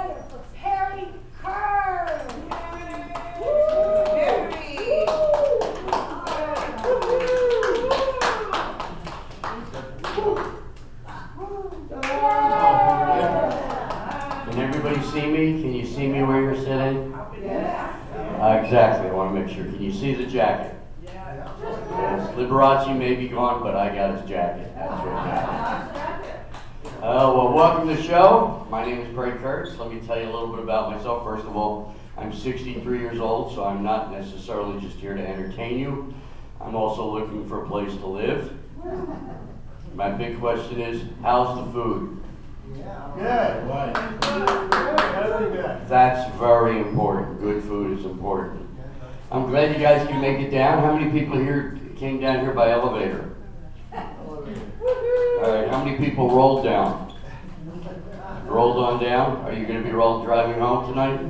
together for Perry Kurtz. Can everybody see me? Can you see me where you're sitting? Exactly, I want to make sure. Can you see the jacket? Yes, Liberace may be gone, but I got his jacket. That's what matters. Well, welcome to the show. My name is Perry Kurtz. Let me tell you a little bit about myself. First of all, I'm 63 years old, so I'm not necessarily just here to entertain you. I'm also looking for a place to live. My big question is, how's the food? Good. That's very important. Good food is important. I'm glad you guys can make it down. How many people here came down here by elevator? All right, how many people rolled down? Rolled on down? Are you going to be driving home tonight?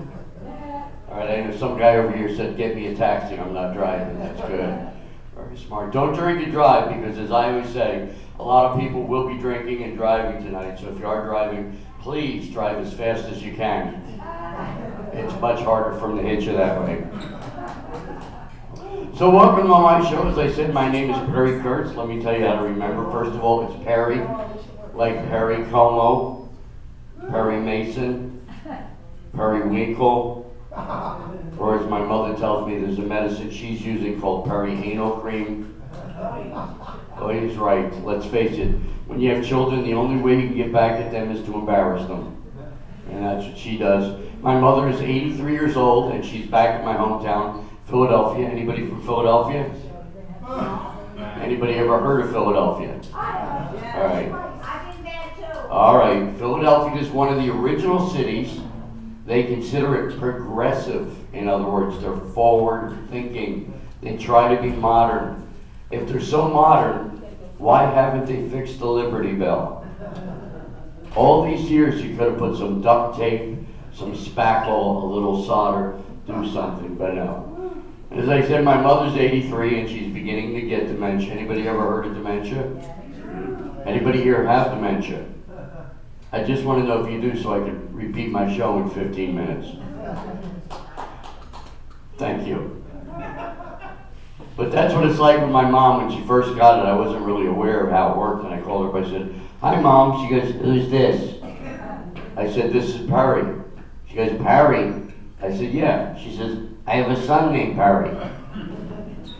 All right, I know some guy over here said, get me a taxi. I'm not driving. That's good. Very smart. Don't drink and drive, because as I always say, a lot of people will be drinking and driving tonight. So if you are driving, please drive as fast as you can. It's much harder for them to hit you that way. So welcome to my show. As I said, my name is Perry Kurtz. Let me tell you how to remember. First of all, it's Perry, like Perry Como, Perry Mason, Perry Winkle, or as my mother tells me, there's a medicine she's using called Perry Anal Cream. Oh, he's right. Let's face it. When you have children, the only way you can get back at them is to embarrass them. And that's what she does. My mother is 83 years old, and she's back at my hometown, Philadelphia. Anybody from Philadelphia? Anybody ever heard of Philadelphia? All right. All right. Philadelphia is one of the original cities. They consider it progressive. In other words, they're forward thinking. They try to be modern. If they're so modern, why haven't they fixed the Liberty Bell? All these years you could have put some duct tape, some spackle, a little solder, do something, but no. As I said, my mother's 83 and she's beginning to get dementia. Anybody ever heard of dementia? Anybody here have dementia? I just want to know if you do so I can repeat my show in 15 minutes. Thank you. But that's what it's like with my mom. When she first got it, I wasn't really aware of how it worked, and I called her up. I said, hi, Mom. She goes, who's this? I said, this is Perry. She goes, Perry? I said, yeah. She says, I have a son named Perry.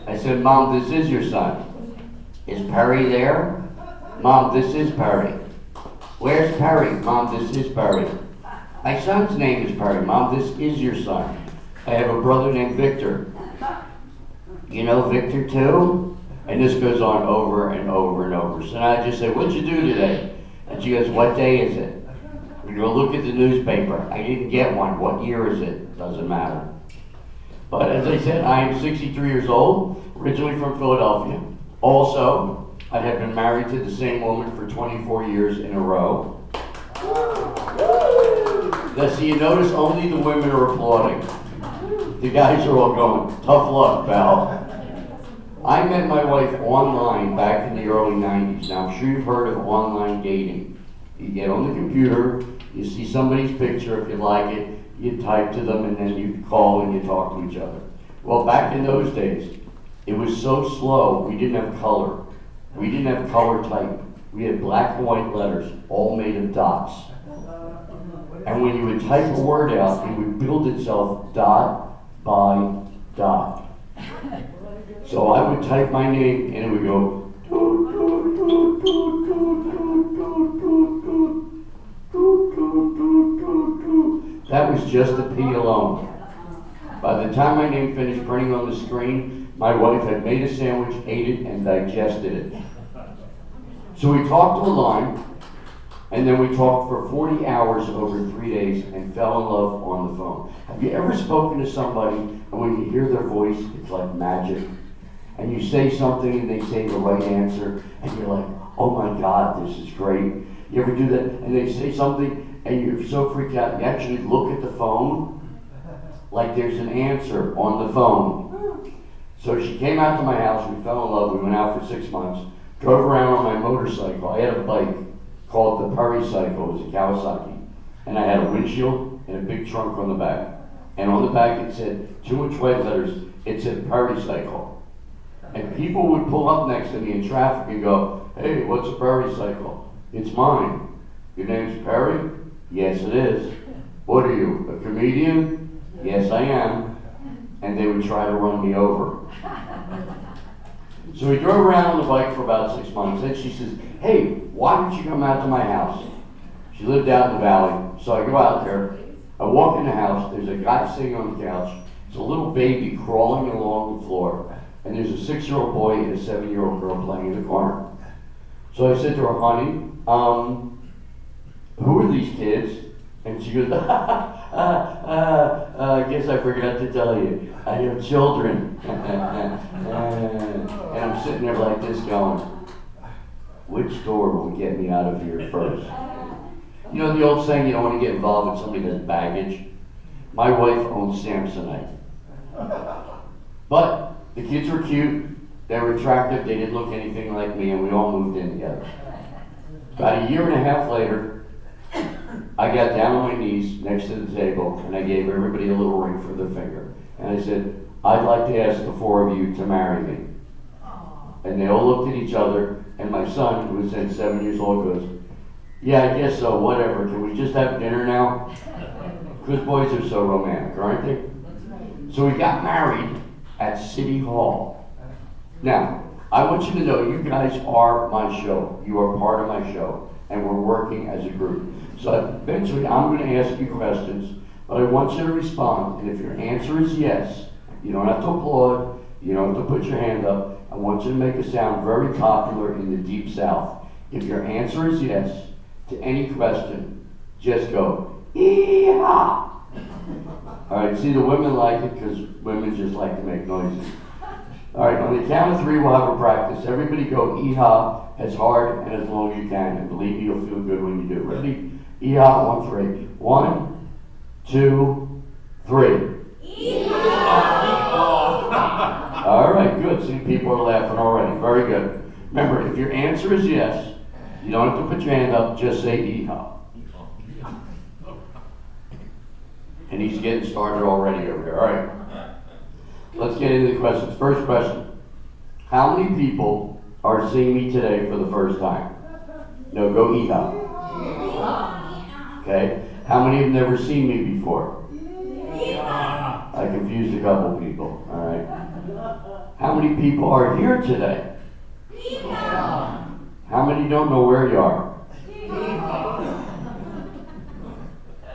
I said, Mom, this is your son. Is Perry there? Mom, this is Perry. Where's Perry? Mom, this is Perry. My son's name is Perry. Mom, this is your son. I have a brother named Victor. You know Victor too? And this goes on over and over and over. So now I just say, what'd you do today? And she goes, what day is it? We go look at the newspaper. I didn't get one. What year is it? Doesn't matter. But as I said, I am 63 years old, originally from Philadelphia. Also, I have been married to the same woman for 24 years in a row. Now, so you notice only the women are applauding. The guys are all going, tough luck, pal. I met my wife online back in the early 90s. Now, I'm sure you've heard of online dating. You get on the computer, you see somebody's picture, if you like it, you type to them, and then you call and you talk to each other. Well, back in those days, it was so slow, we didn't have color. We didn't have color type. We had black and white letters, all made of dots. And when you would type a word out, it would build itself dot by dot. So I would type my name and it would go doot, doot, doot, doot, doot, doot, doot, doot, doot, doot, doot, doot. That was just a P alone. By the time my name finished printing on the screen, my wife had made a sandwich, ate it, and digested it. So we talked online, and then we talked for 40 hours over 3 days and fell in love on the phone. Have you ever spoken to somebody and when you hear their voice, it's like magic? And you say something and they say the right answer and you're like, oh my God, this is great. You ever do that? And they say something and you're so freaked out, you actually look at the phone like there's an answer on the phone. So she came out to my house, we fell in love, we went out for 6 months, drove around on my motorcycle. I had a bike called the Perry cycle, it was a Kawasaki. And I had a windshield, in a big trunk on the back. And on the back it said, 2 inch white letters, it said Pericycle. And people would pull up next to me in traffic and go, hey, what's a Pericycle? It's mine. Your name's Perry? Yes, it is. What are you, a comedian? Yes, I am. And they would try to run me over. So we drove around on the bike for about 6 months. Then she says, hey, why don't you come out to my house? She lived out in the valley. So I go out there. I walk in the house. There's a guy sitting on the couch. There's a little baby crawling along the floor. And there's a 6-year-old boy and a 7-year-old girl playing in the corner. So I said to her, honey, who are these kids? And she goes, I guess I forgot to tell you. I have children. And I'm sitting there like this going, which door will get me out of here first? You know the old saying, you don't want to get involved with somebody that's baggage? My wife owns Samsonite. But the kids were cute, they were attractive, they didn't look anything like me, and we all moved in together. About a year and a half later, I got down on my knees next to the table, and I gave everybody a little ring for their finger. And I said, I'd like to ask the 4 of you to marry me. And they all looked at each other, and my son, who was then 7 years old, goes, yeah, I guess so, whatever. Can we just have dinner now? Because boys are so romantic, aren't they? So we got married at City Hall. Now, I want you to know you guys are my show. You are part of my show, and we're working as a group. So eventually I'm going to ask you questions, but I want you to respond, and if your answer is yes, you don't have to applaud, you don't have to put your hand up. I want you to make a sound very popular in the Deep South. If your answer is yes to any question, just go, ee-haw. All right, see, the women like it because women just like to make noises. All right, on the count of 3, we'll have a practice. Everybody go ee-haw as hard and as long as you can, and believe me, you'll feel good when you do. Ready? Ee-haw on 3. 1, 2, 3. Ee-haw! All right, good. See, people are laughing already. Very good. Remember, if your answer is yes, you don't have to put your hand up, just say ee-haw. And he's getting started already over here. All right. Let's get into the questions. First question. How many people are seeing me today for the first time? No, go ee-haw. Okay. How many have never seen me before? I confused a couple people. All right. How many people are here today? How many don't know where you are?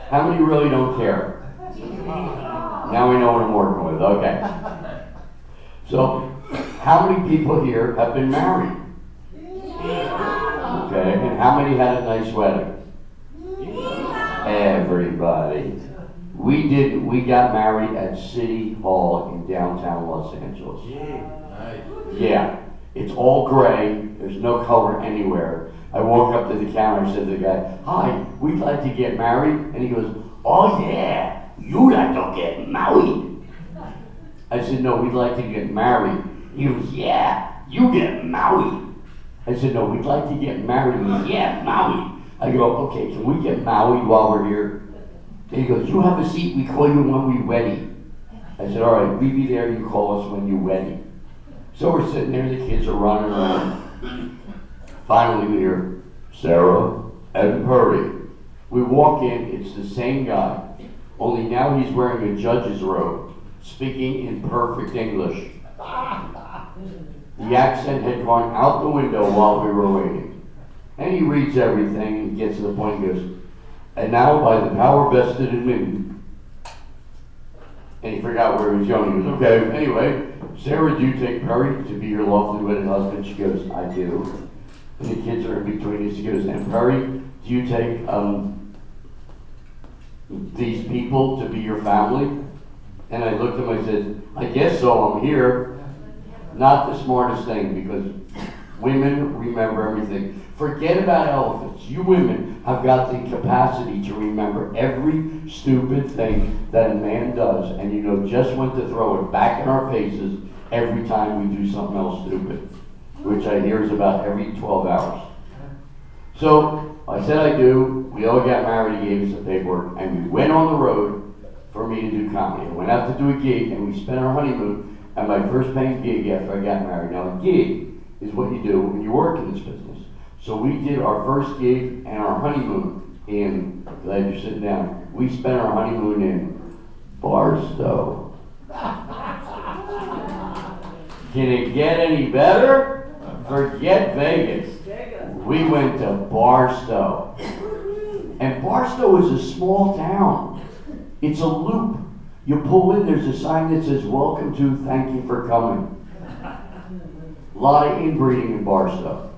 How many really don't care? Now we know what I'm working with. Okay. So, how many people here have been married? Okay. And how many had a nice wedding? Everybody. We got married at City Hall in downtown Los Angeles. Yeah. It's all gray. There's no color anywhere. I walk up to the counter and said to the guy, hi, we'd like to get married. And he goes, oh yeah, you like to get married. I said, no, we'd like to get married. He goes, yeah, you get married. I said, no, we'd like to get married. He goes, yeah, married. I go, okay, can we get married while we're here? And he goes, you have a seat, we call you when we're ready. I said, all right, we be there, you call us when you're ready. So we're sitting there, the kids are running around. Finally we hear, Sarah and Purdy. We walk in, it's the same guy, only now he's wearing a judge's robe, speaking in perfect English. The accent had gone out the window while we were waiting. And he reads everything and gets to the point and goes, and now by the power vested in me. And he forgot where he was going. He goes, okay, anyway, Sarah, do you take Perry to be your lawfully wedded husband? She goes, I do. And the kids are in between us. She goes, and Perry, do you take these people to be your family? And I looked at him, I said, I guess so, I'm here. Not the smartest thing, because women remember everything. Forget about elephants. You women have got the capacity to remember every stupid thing that a man does, and you know just when to throw it back in our faces every time we do something else stupid, which I hear is about every 12 hours. So, I said I do. We all got married. He gave us the paperwork, and we went on the road for me to do comedy. I went out to do a gig, and we spent our honeymoon at my first paying gig after I got married. Now, a gig is what you do when you work in this business. So we did our first gig and our honeymoon in, glad you're sitting down, we spent our honeymoon in Barstow. Can it get any better? Forget Vegas. We went to Barstow. And Barstow is a small town. It's a loop. You pull in, there's a sign that says, "Welcome to, thank you for coming." A lot of inbreeding in Barstow.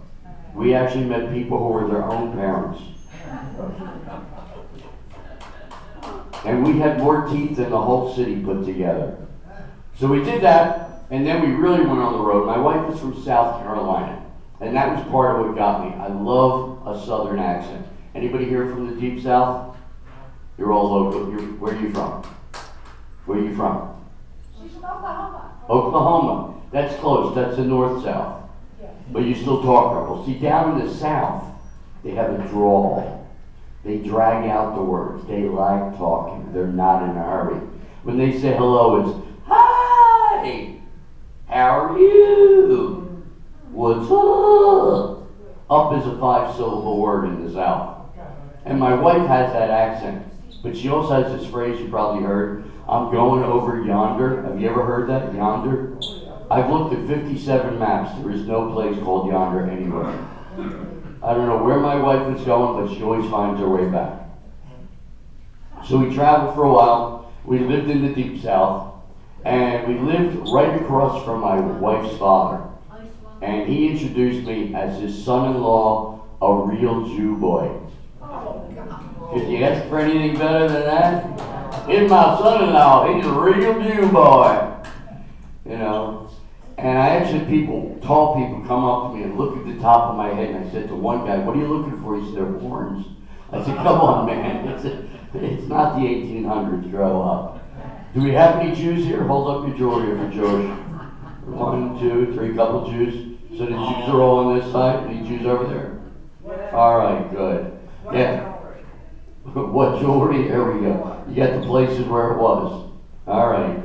We actually met people who were their own parents. And we had more teeth than the whole city put together. So we did that, and then we really went on the road. My wife is from South Carolina, and that was part of what got me. I love a southern accent. Anybody here from the deep south? You're all local. Where are you from? Where are you from? She's from Oklahoma. Oklahoma. That's close. That's the north-south. Yeah. But you still talk rebel. See, down in the south, they have a drawl. They drag out the words. They like talking. They're not in a hurry. When they say hello, it's, "Hi! How are you? What's up?" Up is a 5-syllable word in the south. And my wife has that accent. But she also has this phrase you probably heard, "I'm going over yonder." Have you ever heard that, yonder? I've looked at 57 maps. There is no place called yonder anywhere. I don't know where my wife is going, but she always finds her way back. So we traveled for a while. We lived in the deep south. And we lived right across from my wife's father. And he introduced me as his son-in-law, a real Jew boy. Could you ask for anything better than that? He's my son-in-law. He's a real Jew boy. You know. And I actually tall people come up to me and look at the top of my head, and I said to one guy, "What are you looking for?" He said, "They're horns." I said, "Come on, man. It's not the 1800s. Grow up." Do we have any Jews here? Hold up your jewelry if you're Jewish. 1, 2, 3, couple Jews. So the Jews are all on this side. Any Jews over there? All right, good. Yeah. What jewelry? There we go. You got the places where it was. All right.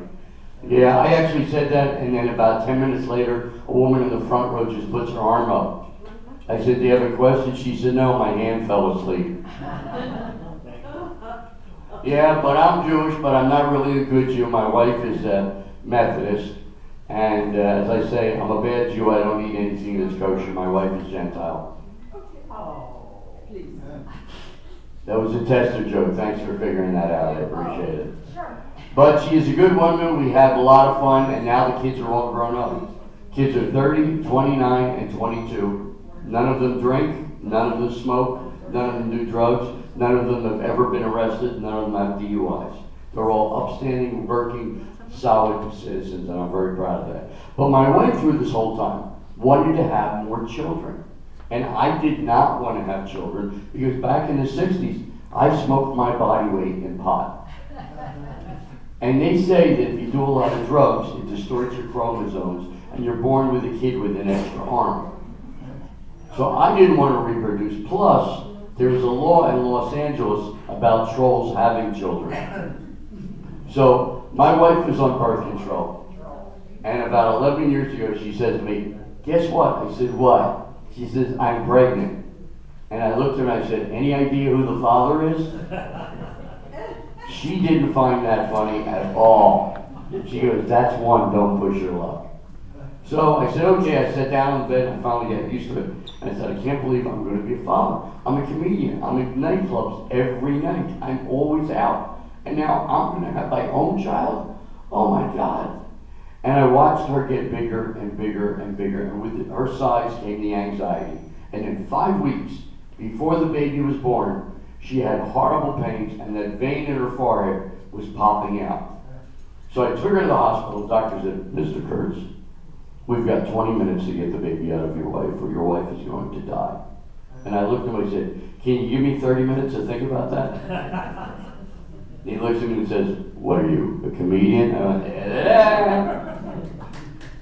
Yeah, I actually said that, and then about 10 minutes later, a woman in the front row just puts her arm up. I said, "Do you have a question?" She said, "No, my hand fell asleep." Yeah, but I'm Jewish, but I'm not really a good Jew. My wife is a Methodist, and as I say, I'm a bad Jew. I don't eat anything that's kosher. My wife is Gentile. That was a tester joke. Thanks for figuring that out. I appreciate it. But she is a good woman. We have a lot of fun, and now the kids are all grown up. Kids are 30, 29, and 22. None of them drink. None of them smoke. None of them do drugs. None of them have ever been arrested. None of them have DUIs. They're all upstanding, working, solid citizens, and I'm very proud of that. But my wife, through this whole time, wanted to have more children. And I did not want to have children because back in the 60s, I smoked my body weight in pot. And they say that if you do a lot of drugs, it distorts your chromosomes, and you're born with a kid with an extra arm. So I didn't want to reproduce. Plus, there's a law in Los Angeles about trolls having children. So my wife was on birth control. And about 11 years ago, she said to me, "Guess what?" I said, "What?" She says, "I'm pregnant." And I looked at her and I said, "Any idea who the father is?" She didn't find that funny at all. She goes, "That's one, don't push your luck." So I said, okay. I sat down in bed and finally got used to it. And I said, I can't believe I'm going to be a father. I'm a comedian. I'm in nightclubs every night. I'm always out. And now I'm going to have my own child? Oh my God. And I watched her get bigger and bigger and bigger. And with her size came the anxiety. And in 5 weeks, before the baby was born, she had horrible pains, and that vein in her forehead was popping out. So I took her to the hospital. The doctor said, "Mr. Kurtz, we've got 20 minutes to get the baby out of your wife, or your wife is going to die." And I looked at him and I said, "Can you give me 30 minutes to think about that?" And he looks at me and says, "What are you, a comedian?" I went,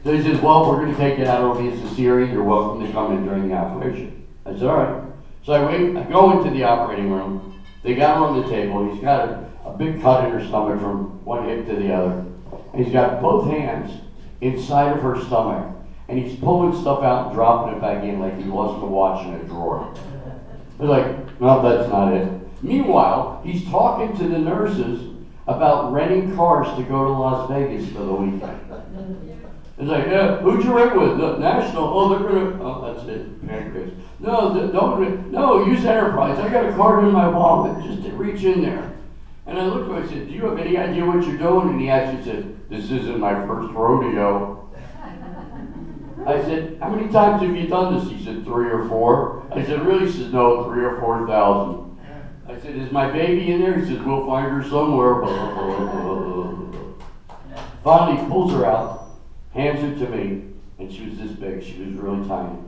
So he says, "Well, we're going to take it out. It'll be a cesarean. You're welcome to come in during the operation." I said, "All right." So I go into the operating room. They got her on the table. He's got a big cut in her stomach from one hip to the other. And he's got both hands inside of her stomach. And he's pulling stuff out and dropping it back in like he lost a watch in a drawer. They're like, no, that's not it. Meanwhile, he's talking to the nurses about renting cars to go to Las Vegas for the weekend. It's like, yeah, who'd you rent with? The National. Oh, they're gonna. Oh, that's it. Pancreas. No, no, use Enterprise. I got a card in my wallet. Just reach in there. And I looked at him. I said, do you have any idea what you're doing? And he actually said, this isn't my first rodeo. I said, how many times have you done this? He said, 3 or 4. I said, really? He says, no, 3 or 4,000. I said, is my baby in there? He says, we'll find her somewhere. Finally, he pulls her out, hands it to me, and she was this big. She was really tiny.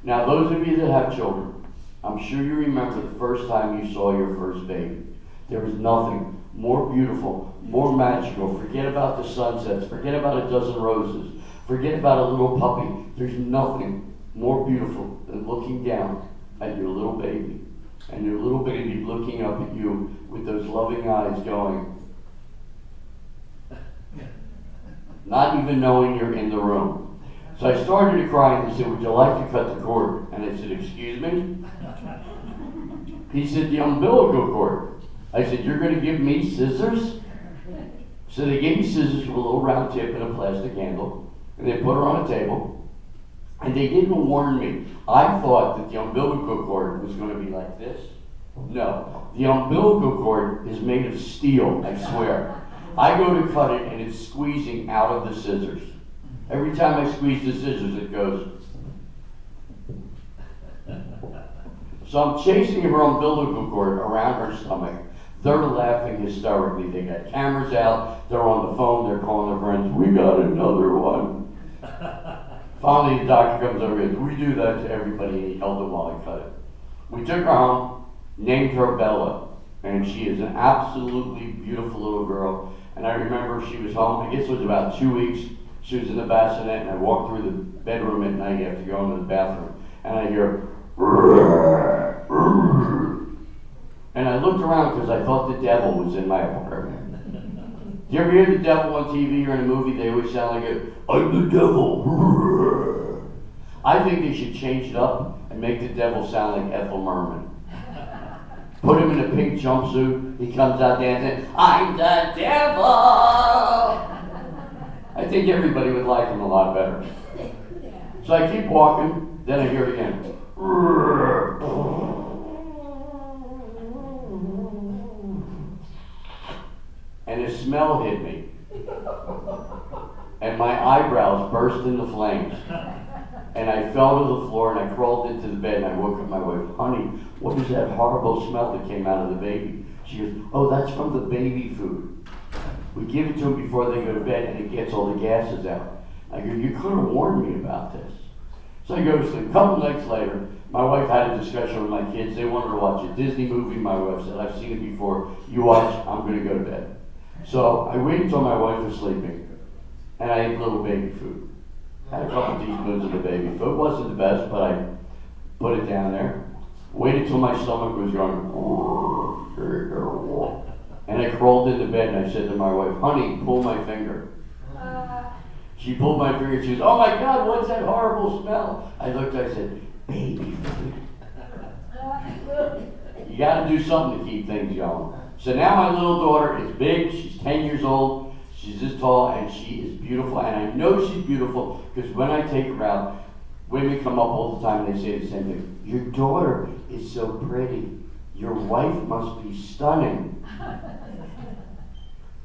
Now, those of you that have children, I'm sure you remember the first time you saw your first baby. There was nothing more beautiful, more magical. Forget about the sunsets. Forget about a dozen roses. Forget about a little puppy. There's nothing more beautiful than looking down at your little baby. And your little baby looking up at you with those loving eyes going, not even knowing you're in the room. So I started to cry and he said, would you like to cut the cord? And I said, excuse me? He said, the umbilical cord. I said, you're going to give me scissors? So they gave me scissors with a little round tip and a plastic handle. And they put her on a table. And they didn't warn me. I thought that the umbilical cord was going to be like this. No, the umbilical cord is made of steel, I swear. I go to cut it and it's squeezing out of the scissors. Every time I squeeze the scissors, it goes. So I'm chasing her umbilical cord around her stomach. They're laughing hysterically. They got cameras out. They're on the phone. They're calling their friends. We got another one. Finally, the doctor comes over and says, we do that to everybody, and he held it while I cut it. We took her home, named her Bella, and she is an absolutely beautiful little girl. And I remember she was home, I guess it was about 2 weeks. She was in the bassinet, and I walked through the bedroom at night after going to the bathroom, and I hear, and I looked around because I thought the devil was in my apartment. Do you ever hear the devil on TV or in a movie? They always sound like it. I'm the devil. I think they should change it up and make the devil sound like Ethel Merman. Put him in a pink jumpsuit. He comes out dancing. I'm the devil. I think everybody would like him a lot better. So I keep walking. Then I hear it again. And a smell hit me. And my eyebrows burst into flames. And I fell to the floor and I crawled into the bed and I woke up my wife. Honey, what is that horrible smell that came out of the baby? She goes, oh, that's from the baby food. We give it to them before they go to bed and it gets all the gases out. I go, you could have warned me about this. So I go to sleep. A couple nights later, my wife had a discussion with my kids. They wanted to watch a Disney movie. My wife said, I've seen it before. You watch, I'm going to go to bed. So I waited until my wife was sleeping, and I ate little baby food. I had a couple teaspoons of the baby food. It wasn't the best, but I put it down there. Waited till my stomach was going, and I crawled into bed and I said to my wife, honey, pull my finger. She pulled my finger and she goes, oh my God, what's that horrible smell? I looked, I said, baby food. You got to do something to keep things going. So now my little daughter is big, she's 10 years old, she's this tall, and she is beautiful. And I know she's beautiful because when I take her out, women come up all the time and they say the same thing. Your daughter is so pretty. Your wife must be stunning.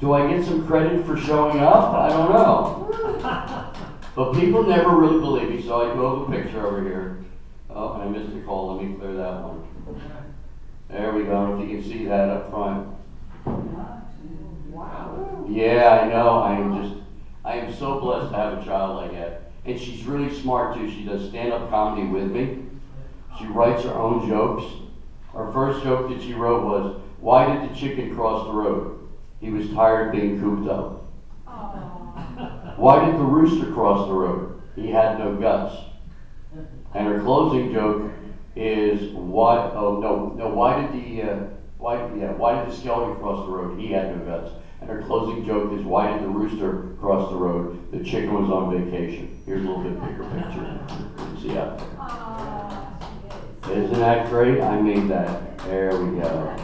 Do I get some credit for showing up? I don't know. But people never really believe me, so I go have a picture over here. Oh, and I missed a call. Let me clear that one. There we go, if you can see that up front. Wow. Yeah, I know. I am so blessed to have a child like that. And she's really smart too. She does stand-up comedy with me. She writes her own jokes. Her first joke that she wrote was, why did the chicken cross the road? He was tired being cooped up. Aww. Why did the rooster cross the road? He had no guts. And her closing joke is why? Oh no, why did the skeleton cross the road? He had no guts. And her closing joke is, why did the rooster cross the road? The chicken was on vacation. Here's a little bit bigger picture. See out there. Isn't that great? I made that. There we go.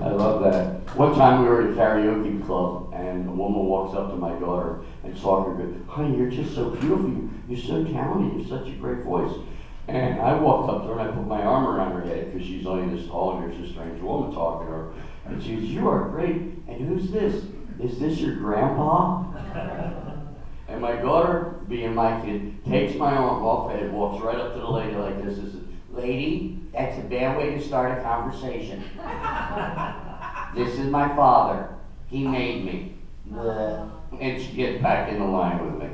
I love that. One time we were at a karaoke club, and a woman walks up to my daughter and saw her and goes, honey, you're just so beautiful. You're so talented. You're such a great voice. And I walked up to her and I put my arm around her head because she's only this tall and there's a strange woman talking to her. And she goes, you are great. And who's this? Is this your grandpa? And my daughter, being my kid, takes my arm off and walks right up to the lady like this and says, lady, that's a bad way to start a conversation. This is my father. He made me. And she gets back in the line with me.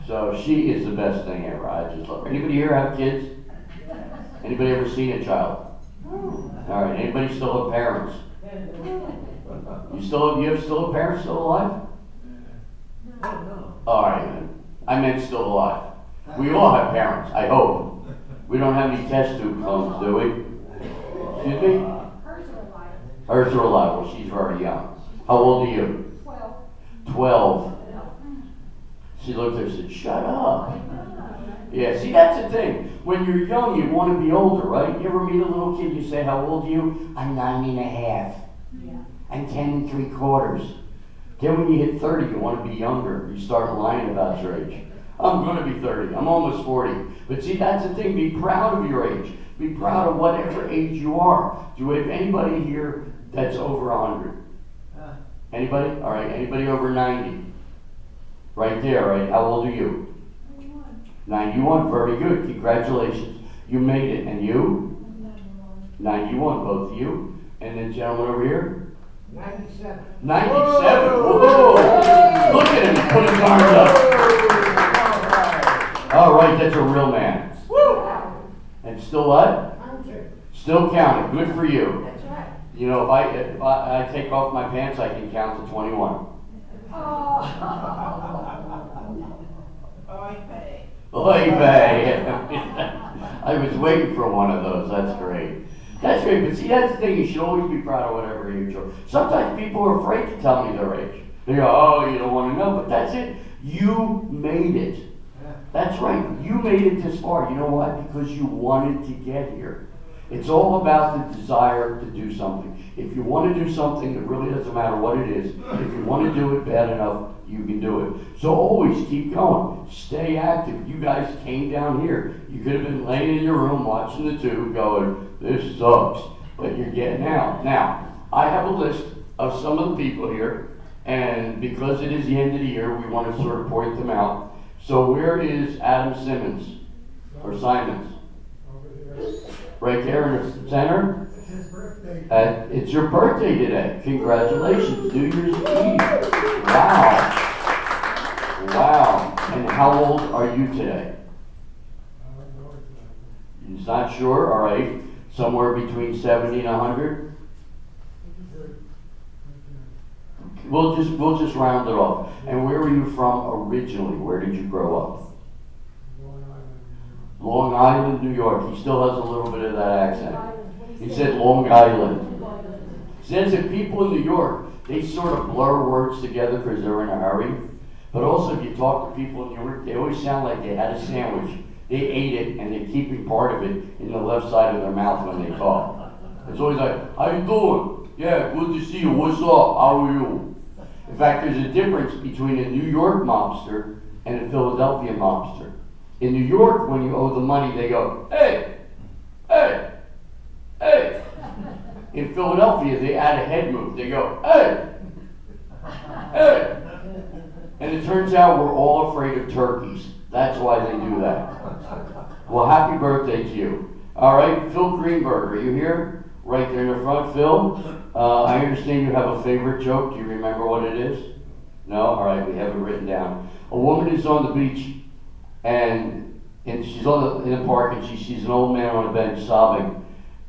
So she is the best thing ever. I just love her. Anybody here have kids? Anybody ever seen a child? All right. Anybody still have parents? You have still have parents still alive? No. All right, then. I meant still alive. We all have parents, I hope. We don't have any test tube clones, do we? Excuse me? Hers are alive. Hers are alive. Well, she's very young. How old are you? 12. 12. She looked at her and said, shut up. Yeah, see, that's the thing. When you're young, you want to be older, right? You ever meet a little kid, you say, how old are you? I'm 9 and a half. Yeah. I'm 10 and 3/4. Then when you hit 30, you want to be younger. You start lying about your age. I'm going to be 30. I'm almost 40. But see, that's the thing. Be proud of your age. Be proud of whatever age you are. Do we have anybody here that's over 100? Anybody? All right. Anybody over 90? Right there, right? How old are you? 91. Very good. Congratulations. You made it. And you? 91. Both of you. And then gentleman over here? 97. 97. Whoa! Look at him. Put his arms up. All right. That's a real man. Woo! And still what? Still counting. Good for you. That's right. You know, if I take off my pants, I can count to 21. Oy vey. I was waiting for one of those. That's great. That's great. But see, that's the thing. You should always be proud of whatever age you are. Sometimes people are afraid to tell me their age. They go, oh, you don't want to know. But that's it. You made it. That's right. You made it this far. You know why? Because you wanted to get here. It's all about the desire to do something. If you want to do something, it really doesn't matter what it is. If you want to do it bad enough, you can do it. So always keep going. Stay active. You guys came down here. You could have been laying in your room watching the tube going, this sucks. But you're getting out. Now, I have a list of some of the people here. And because it is the end of the year, we want to sort of point them out. So where is Adam Simmons? Or Simons? Right there in the center? It's his birthday. It's your birthday today. Congratulations. New Year's Eve. Wow. Wow. And how old are you today? He's not sure? All right. Somewhere between 70 and 100? We'll just round it off. And where are you from originally? Where did you grow up? Long Island, New York. He still has a little bit of that accent. He said Long Island. Says that people in New York, they sort of blur words together because they're in a hurry. But also if you talk to people in New York, they always sound like they had a sandwich. They ate it and they're keeping part of it in the left side of their mouth when they talk. It's always like, how you doing? Yeah, good to see you. What's up? How are you? In fact, there's a difference between a New York mobster and a Philadelphia mobster. In New York, when you owe the money, they go, hey, hey, hey. In Philadelphia, they add a head move. They go, hey, hey. And it turns out we're all afraid of turkeys. That's why they do that. Well, happy birthday to you. All right, Phil Greenberg, are you here? Right there in the front, Phil. I understand you have a favorite joke. Do you remember what it is? No? All right, we have it written down. A woman is on the beach, and she's in the park, and she sees an old man on a bench sobbing.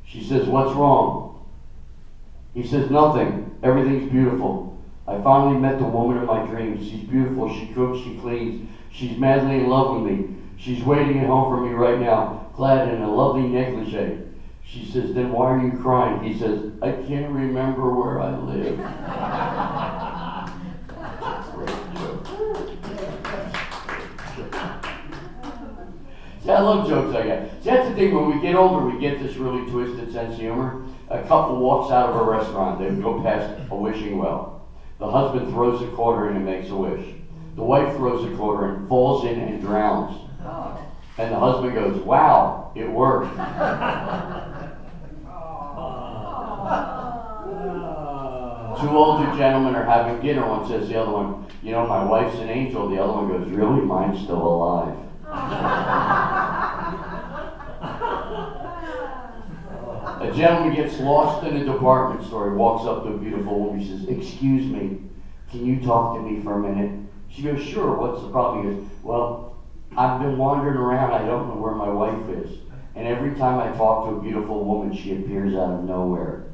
She says, what's wrong? He says, nothing. Everything's beautiful. I finally met the woman of my dreams. She's beautiful. She cooks. She cleans. She's madly in love with me. She's waiting at home for me right now, clad in a lovely negligee. She says, then why are you crying? He says, I can't remember where I live. See, I love jokes like that. See, that's the thing, when we get older, we get this really twisted sense of humor. A couple walks out of a restaurant, they go past a wishing well. The husband throws a quarter in and makes a wish. The wife throws a quarter and falls in and drowns. And the husband goes, wow, it worked. Two older gentlemen are having dinner. One says to the other one, you know, my wife's an angel. The other one goes, really? Mine's still alive. A gentleman gets lost in a department store. He walks up to a beautiful woman. He says, excuse me, can you talk to me for a minute? She goes, sure, what's the problem? He goes, well, I've been wandering around. I don't know where my wife is. And every time I talk to a beautiful woman, she appears out of nowhere.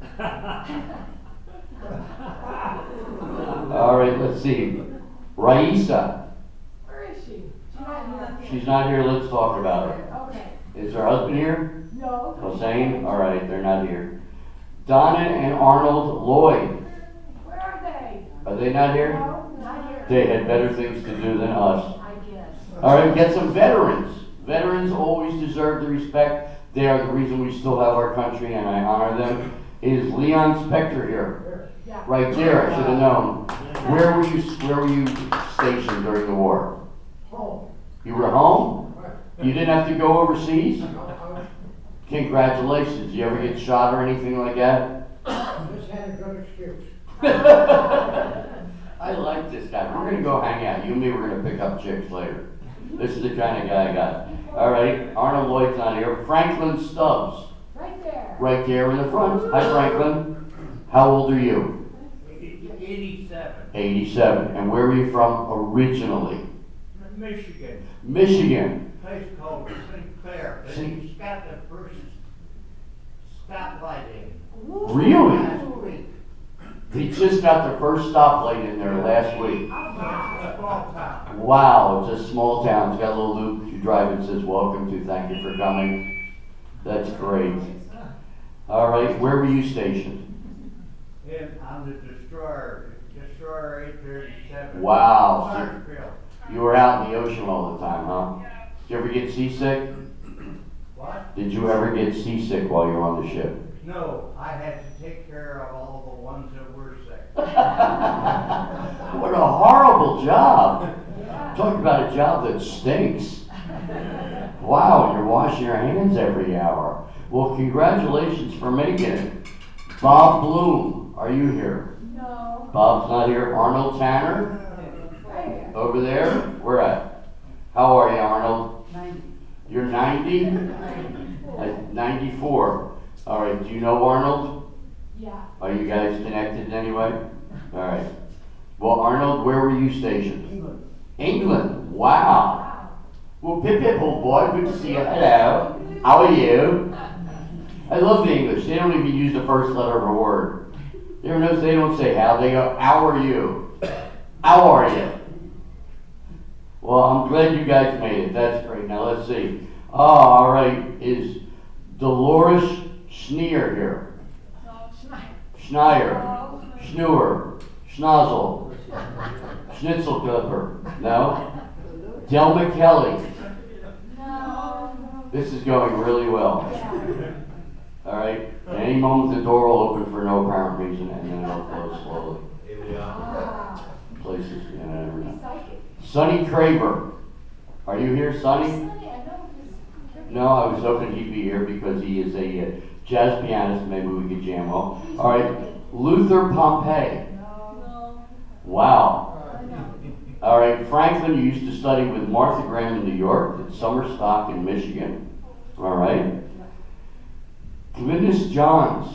All right, let's see. Raisa. Where is she? She's not here. She's not here. Let's talk about her. Okay. Is her husband here? No. Hossein? All right, they're not here. Donna and Arnold Lloyd. Where are they? Are they not here? No, not here. They had better things to do than us. I guess. All right, get some veterans. Veterans always deserve the respect. They are the reason we still have our country, and I honor them. Is Leon Spector here? Yeah. Right there, I should have known. Where were you stationed during the war? Home. You were home? You didn't have to go overseas? Congratulations. You ever get shot or anything like that? Just had a good excuse. I like this guy. We're going to go hang out. You and me, we're going to pick up chicks later. This is the kind of guy I got. All right, Arnold Lloyd's not here. Franklin Stubbs. Right there. Right there in the front. Hi, Franklin. How old are you? 87. 87. And where are you from originally? Michigan. Michigan. A place called Sinclair. They just got the first stoplight in. Really? Last week. They just got the first stoplight in there last week. It's a small town. Wow, it's a small town. It's got a little loop. You drive and says, welcome to, thank you for coming. That's great. All right, where were you stationed? On the destroyer 837. Wow. Clarksville. You were out in the ocean all the time, huh? Did you ever get seasick? What? Did you ever get seasick while you were on the ship? No, I had to take care of all the ones that were sick. What a horrible job. Talk about a job that stinks. Wow, you're washing your hands every hour. Well, congratulations for making it. Bob Bloom, are you here? No. Bob's not here. Arnold Tanner? Right here. Over there? Where at? How are you, Arnold? 90. You're 90? 94. All right, do you know Arnold? Yeah. Are you guys connected in any way? All right. Well, Arnold, where were you stationed? England. England. Wow. Well, pip pip, old boy. Good to see you. Hello. How are you? I love the English. They don't even use the first letter of a word. They don't say how. They go, how are you? How are you? Well, I'm glad you guys made it. That's great. Now, let's see. Oh, all right. Is Dolores Schneer here? No, Schneier. Schnewer. Schnozzle. Schnitzelkupper. No? Delma Kelly. No. This is going really well. Yeah. All right? At any moment, the door will open for no apparent reason, and then it'll close slowly. Ah. Places, you never know. Psychic. Sonny Craver. Are you here, Sonny? Sonny, I know he's. No, I was hoping he'd be here because he is a jazz pianist. Maybe we could jam well. All right. Luther Pompey. No. Wow. I know. All right, Franklin, you used to study with Martha Graham in New York, at Summer Stock in Michigan. All right. Glynis Johns.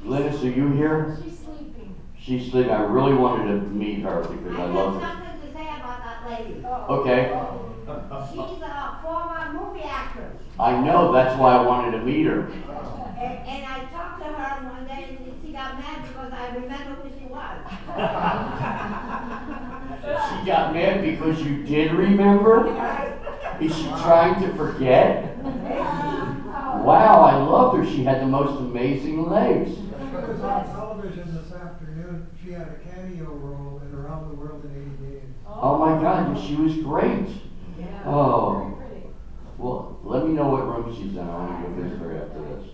Glynis, are you here? She's sleeping. She's sleeping. I really wanted to meet her because I love her. something to say about that lady. Okay. She's a former movie actress. I know, that's why I wanted to meet her. And I talked to her one day and she got mad because I remember who she was. She got mad because you did remember? Is she trying to forget? Wow, I loved her. She had the most amazing legs. She was on television this afternoon. She had a cameo role in Around the World in 80 Days. Oh my God, she was great. Yeah. Oh. Very pretty. Well, let me know what room she's in. I want to go visit her after this.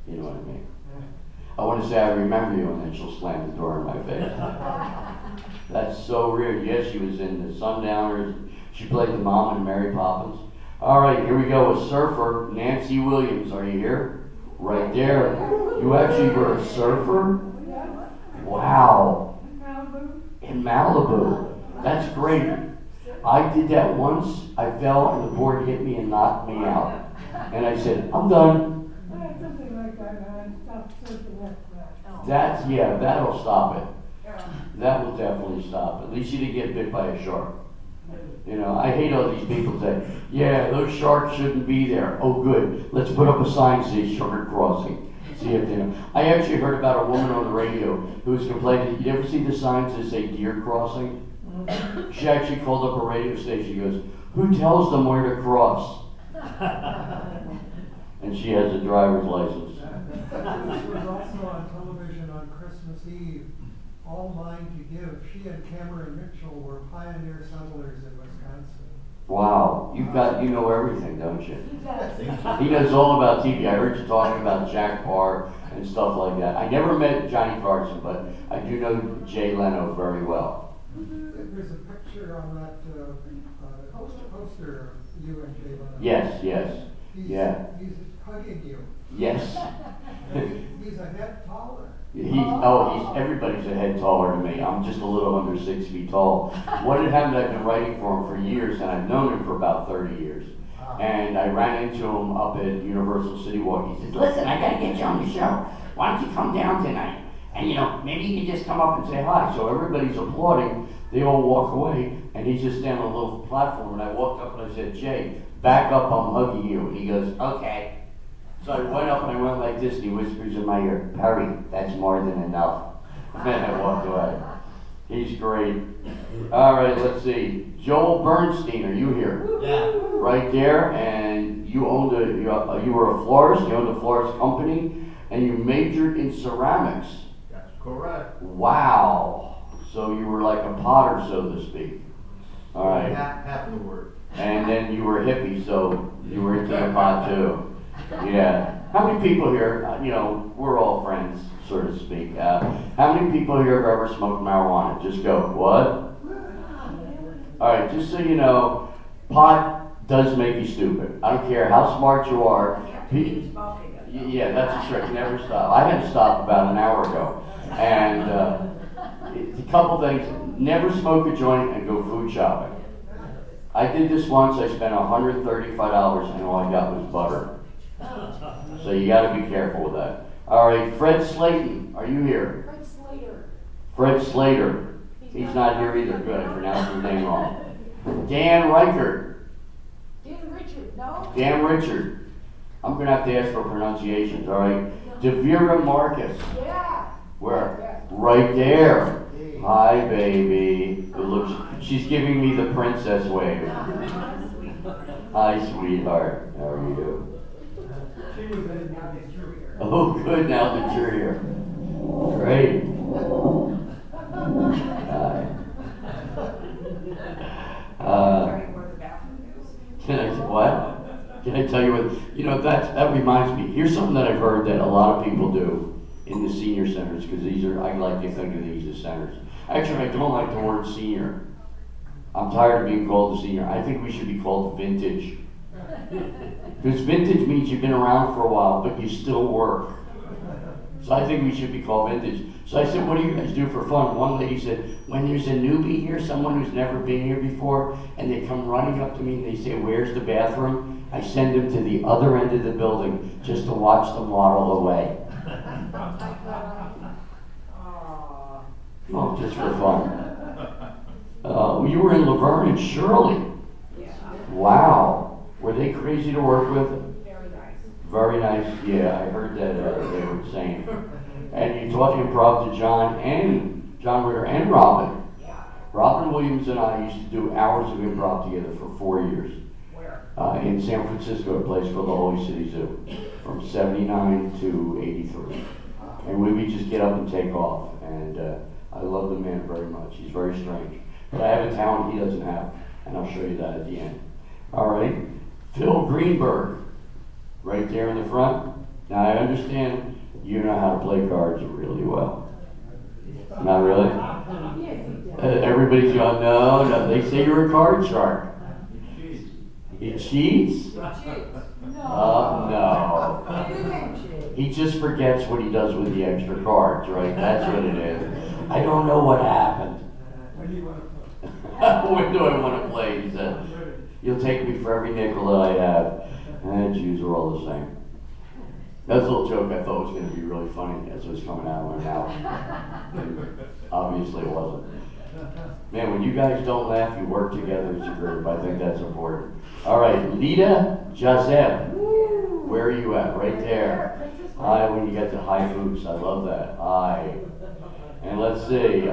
You know what I mean? I want to say I remember you, and then she'll slam the door in my face. That's so weird. Yes, she was in the Sundowners. She played the mom in Mary Poppins. All right, here we go. A surfer, Nancy Williams. Are you here? Right there. You actually were a surfer? Wow. In Malibu. That's great. I did that once. I fell and the board hit me and knocked me out. And I said, I'm done. Something like that, and I stopped surfing after that. That's, yeah, that'll stop it. That will definitely stop it. At least you didn't get bit by a shark. You know, I hate all these people that, yeah, those sharks shouldn't be there. Oh, good. Let's put up a sign that says shark crossing. See if they know. I actually heard about a woman on the radio who was complaining. You ever see the signs that say deer crossing? She actually called up a radio station. She goes, who tells them where to cross? And she has a driver's license. This was also on television on Christmas Eve. All Mine to Give. She and Cameron Mitchell were pioneer settlers in Wisconsin. Wow, you know everything, don't you? He does. He knows all about TV. I heard you talking about Jack Parr and stuff like that. I never met Johnny Carson, but I do know Jay Leno very well. There's a picture on that poster of you and Jay Leno. Yes, yes, yeah. He's hugging you. Yes. He's a head taller. Everybody's a head taller than me. I'm just a little under 6 feet tall. What had happened, I've been writing for him for years, and I've known him for about 30 years. And I ran into him up at Universal City Walk. He said, listen, I gotta get you on the show. Why don't you come down tonight? And maybe you can just come up and say hi. So everybody's applauding. They all walk away, and he's just standing on a little platform. And I walked up and I said, Jay, back up, I'm hugging you. And he goes, okay. So I went up and I went like this, and he whispers in my ear, Perry, that's more than enough. And I walked away. He's great. All right, let's see. Joel Bernstein, are you here? Yeah. Right there, and you were a florist, you owned a florist company, and you majored in ceramics. That's correct. Wow. So you were like a potter, so to speak. All right. Half the word. And then you were a hippie, so you were into the pot too. Yeah. How many people here, we're all friends, so to speak. How many people here have ever smoked marijuana? Just go, what? All right, just so you know, pot does make you stupid. I don't care how smart you are. Yeah, that's a trick. Never stop. I had to stop about an hour ago. And a couple things. Never smoke a joint and go food shopping. I did this once. I spent $135 and all I got was butter. So you got to be careful with that. All right, Fred Slayton, are you here? Fred Slater. Fred Slater. He's not here either. Good, I pronounced his name wrong. Dan Reichert. Dan Richard, no? Dan Richard. I'm going to have to ask for pronunciations, all right? Devira Marcus. Yeah. Where? Right there. Hi, baby. Good looks. She's giving me the princess wave. Hi, sweetheart. How are you? Oh, good. Now that you're here. Great. Can I tell you what? That reminds me. Here's something that I've heard that a lot of people do in the senior centers, because I like to think of these as centers. Actually, I don't like the word senior. I'm tired of being called a senior. I think we should be called vintage. Because vintage means you've been around for a while, but you still work. So I think we should be called vintage. So I said, what do you guys do for fun? One lady said, when there's a newbie here, someone who's never been here before, and they come running up to me and they say, where's the bathroom? I send them to the other end of the building just to watch them waddle away. Oh, just for fun. You were in Laverne and Shirley. Wow. Were they crazy to work with? Very nice. Very nice. Yeah, I heard that they were saying. And you taught improv to John Ritter and Robin. Yeah. Robin Williams and I used to do hours of improv together for 4 years. Where? In San Francisco, a place called the Holy City Zoo, from 79 to 83. And we would just get up and take off. And I love the man very much. He's very strange. But I have a talent he doesn't have, and I'll show you that at the end. All right, Phil Greenberg, right there in the front. Now I understand you know how to play cards really well. Not really? Yes, he does. Everybody's going, no, they say you're a card shark. He cheats? No. He just forgets what he does with the extra cards, right? That's what it is. I don't know what happened. When do you want to play? When do I want to play? He said, you'll take me for every nickel that I have. And Jews are all the same. That's a little joke I thought was going to be really funny as it was coming out of my mouth. Obviously it wasn't. Man, when you guys don't laugh, you work together as a group. I think that's important. All right, Lita Jazeb. Where are you at? Right there. Hi, when you get to high boots. I love that. Hi. And let's see,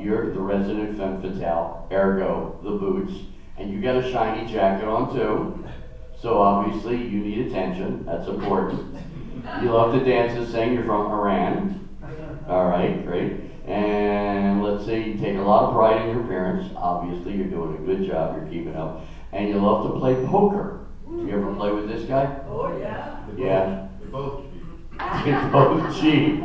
you're the resident femme fatale, ergo, the boots. And you got a shiny jacket on too. So obviously you need attention. That's important. You love to dance and sing. You're from Iran. All right, great. And let's see, you take a lot of pride in your appearance. Obviously, you're doing a good job. You're keeping up. And you love to play poker. Do you ever play with this guy? Oh, yeah. Yeah. They're both. They're both cheap.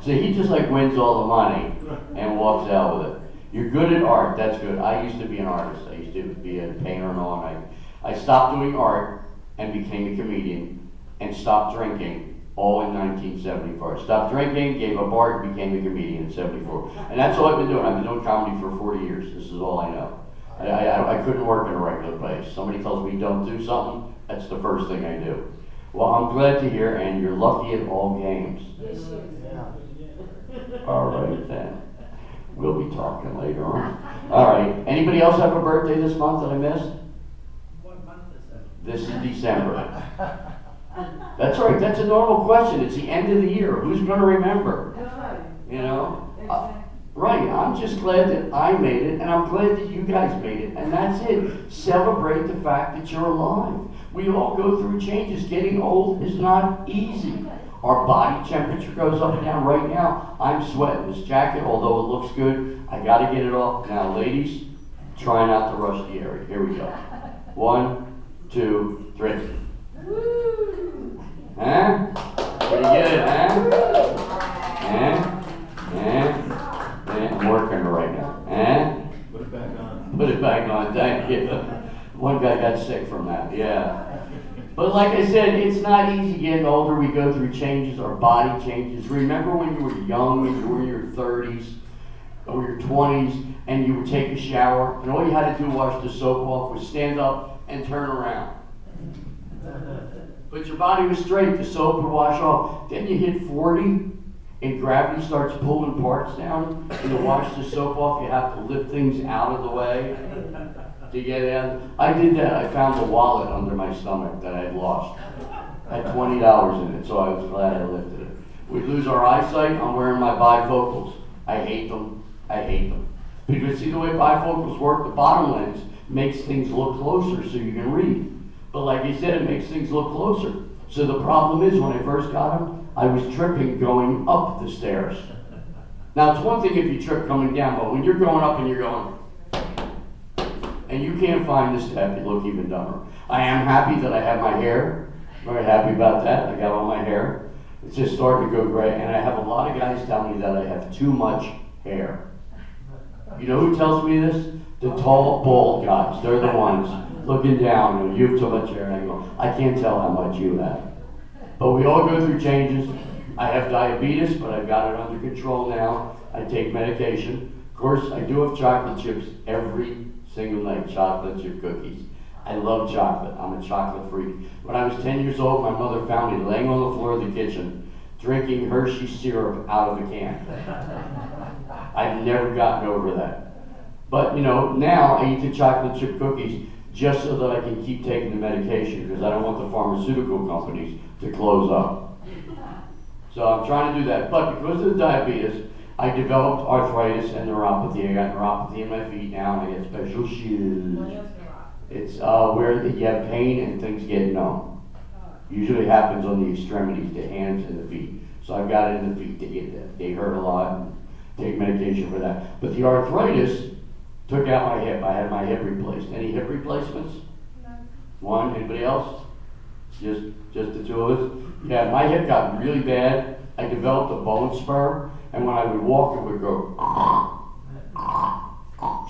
So he just like wins all the money and walks out with it. You're good at art. That's good. I used to be an artist. I used to be a painter and all. And I stopped doing art and became a comedian and stopped drinking. All in 1974. Stopped drinking, gave up art, became a comedian in 74. And that's all I've been doing. I've been doing comedy for 40 years. This is all I know. I couldn't work in a regular place. Somebody tells me don't do something, that's the first thing I do. Well, I'm glad to hear, and you're lucky at all games. All right then. We'll be talking later on. All right. Anybody else have a birthday this month that I missed? What month is that? This is December. That's right, that's a normal question. It's the end of the year. Who's going to remember? You know? Right, I'm just glad that I made it, and I'm glad that you guys made it, and that's it. Celebrate the fact that you're alive. We all go through changes. Getting old is not easy. Our body temperature goes up and down. Right now, I'm sweating. This jacket, although it looks good, I got to get it off. Now, ladies, try not to rush the area. Here we go. 1, 2, 3. Huh? Pretty good, huh? I'm working right now. Put it back on. Put it back on, thank you. One guy got sick from that, yeah. But like I said, it's not easy getting older. We go through changes, our body changes. Remember when you were young and you were in your 30s or your 20s and you would take a shower and all you had to do to wash the soap off was stand up and turn around. But your body was straight, the soap would wash off. Then you hit 40 and gravity starts pulling parts down, and to wash the soap off you have to lift things out of the way to get it out. I did that. I found a wallet under my stomach that I had lost. I had $20 in it, so I was glad I lifted it. We lose our eyesight, I'm wearing my bifocals. I hate them. I hate them. Because see the way bifocals work, the bottom lens makes things look closer so you can read. But like I said, it makes things look closer. So the problem is, when I first got them, I was tripping going up the stairs. Now, it's one thing if you trip coming down, but when you're going up and you're going, and you can't find the step, you look even dumber. I am happy that I have my hair. Very happy about that. I got all my hair. It's just starting to go gray, and I have a lot of guys tell me that I have too much hair. You know who tells me this? The tall, bald guys. They're the ones looking down, and you have too much hair, and I go, I can't tell how much you have. But we all go through changes. I have diabetes, but I've got it under control now. I take medication. Of course, I do have chocolate chips every single night, chocolate chip cookies. I love chocolate. I'm a chocolate freak. When I was 10 years old, my mother found me laying on the floor of the kitchen, drinking Hershey syrup out of a can. I've never gotten over that. But, you know, now I eat the chocolate chip cookies just so that I can keep taking the medication, because I don't want the pharmaceutical companies to close up. So I'm trying to do that. But because of the diabetes I developed arthritis and neuropathy. I got neuropathy in my feet now, and I get special shoes. What is neuropathy? It's where you have pain and things get numb. Usually happens on the extremities, the hands and the feet. So I've got it in the feet. They hurt a lot, and take medication for that. But the arthritis took out my hip. I had my hip replaced. Any hip replacements? No. One? Anybody else? Just the two of us? Yeah, my hip got really bad. I developed a bone spur, and when I would walk, it would go.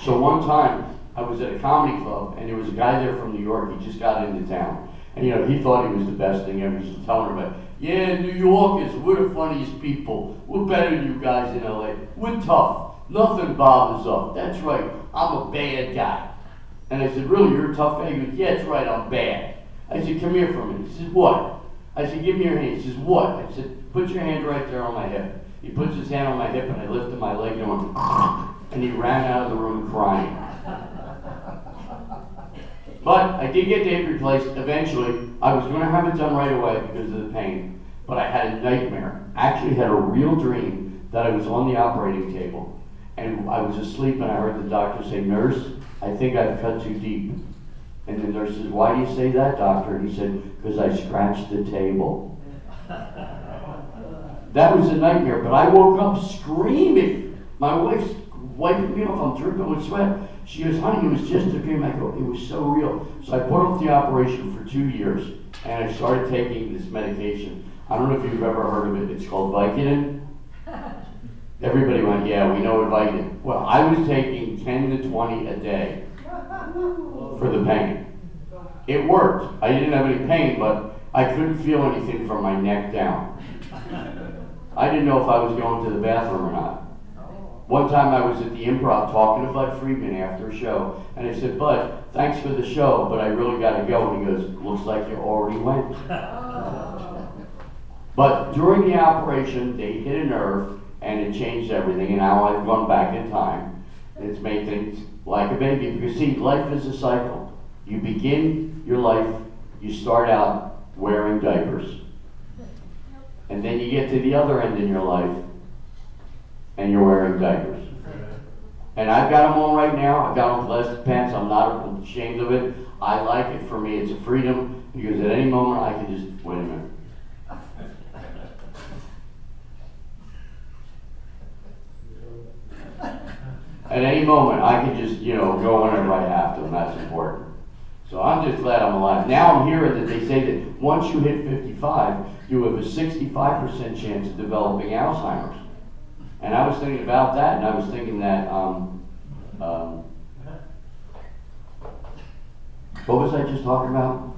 So one time, I was at a comedy club, and there was a guy there from New York. He just got into town. And he thought he was the best thing ever. He was telling everybody, yeah, New Yorkers, we're the funniest people. We're better than you guys in LA. We're tough. Nothing bothers us. That's right, I'm a bad guy. And I said, really, you're a tough guy? He goes, yeah, that's right, I'm bad. I said, come here for a minute. He says, what? I said, give me your hand. He says, what? I said, put your hand right there on my hip. He puts his hand on my hip, and I lifted my leg, and I went, and he ran out of the room crying. But I did get the hip replaced eventually. I was going to have it done right away because of the pain, but I had a nightmare. I actually had a real dream that I was on the operating table, and I was asleep, and I heard the doctor say, nurse, I think I've cut too deep. And the nurse says, why do you say that, doctor? And he said, because I scratched the table. That was a nightmare, but I woke up screaming. My wife's wiping me off, I'm dripping with sweat. She goes, honey, it was just a dream. I go, it was so real. So I put off the operation for 2 years, and I started taking this medication. I don't know if you've ever heard of it. It's called Vicodin. Everybody went, yeah, we know what Vicodin. Well, I was taking 10 to 20 a day for the pain. It worked. I didn't have any pain, but I couldn't feel anything from my neck down. I didn't know if I was going to the bathroom or not. One time I was at the Improv talking to Bud Friedman after a show, and I said, Bud, thanks for the show, but I really got to go. And he goes, looks like you already went. But during the operation, they hit a nerve, and it changed everything, and now I've gone back in time. It's made things like a baby, because see, life is a cycle. You begin your life, you start out wearing diapers. And then you get to the other end in your life, and you're wearing diapers. And I've got them on right now. I've got on plastic pants. I'm not ashamed of it. I like it. For me, it's a freedom, because at any moment I can just, wait a minute. At any moment I can just, go whenever I have to, and that's important. So I'm just glad I'm alive. Now I'm hearing that they say that once you hit 55, you have a 65% chance of developing Alzheimer's. And I was thinking about that, and I was thinking that, what was I just talking about?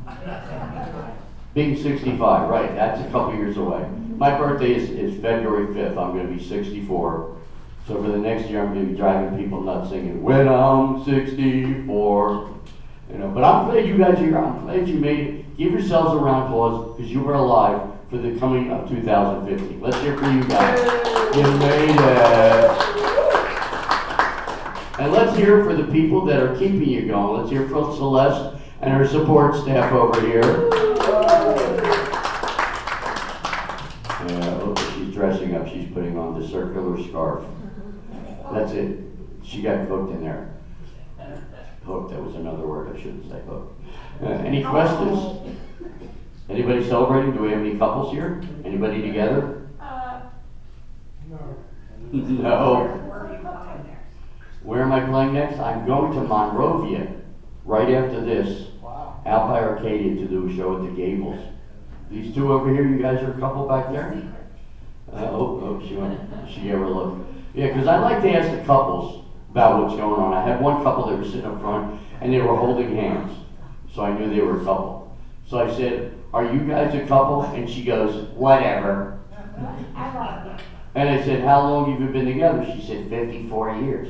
Being 65, right, that's a couple years away. My birthday is February 5th, I'm going to be 64. So for the next year, I'm going to be driving people nuts singing, when I'm 64. But I'm glad you guys are here. I'm glad you made it. Give yourselves a round of applause, because you were alive for the coming of 2015. Let's hear for you guys. You made it. And let's hear for the people that are keeping you going. Let's hear for Celeste and her support staff over here. Yeah, look, she's dressing up. She's putting on the circular scarf. That's it. She got cooked in there. Hooked, that was another word. I shouldn't say hooked. Any questions? Anybody celebrating? Do we have any couples here? Anybody together? No. No. Where am I playing next? I'm going to Monrovia right after this, out by Arcadia, to do a show at the Gables. These two over here, you guys are a couple back there? She gave her a look. Yeah, because I like to ask the couples about what's going on. I had one couple that were sitting up front, and they were holding hands, so I knew they were a couple. So I said, are you guys a couple? And she goes, whatever. And I said, how long have you been together? She said, 54 years.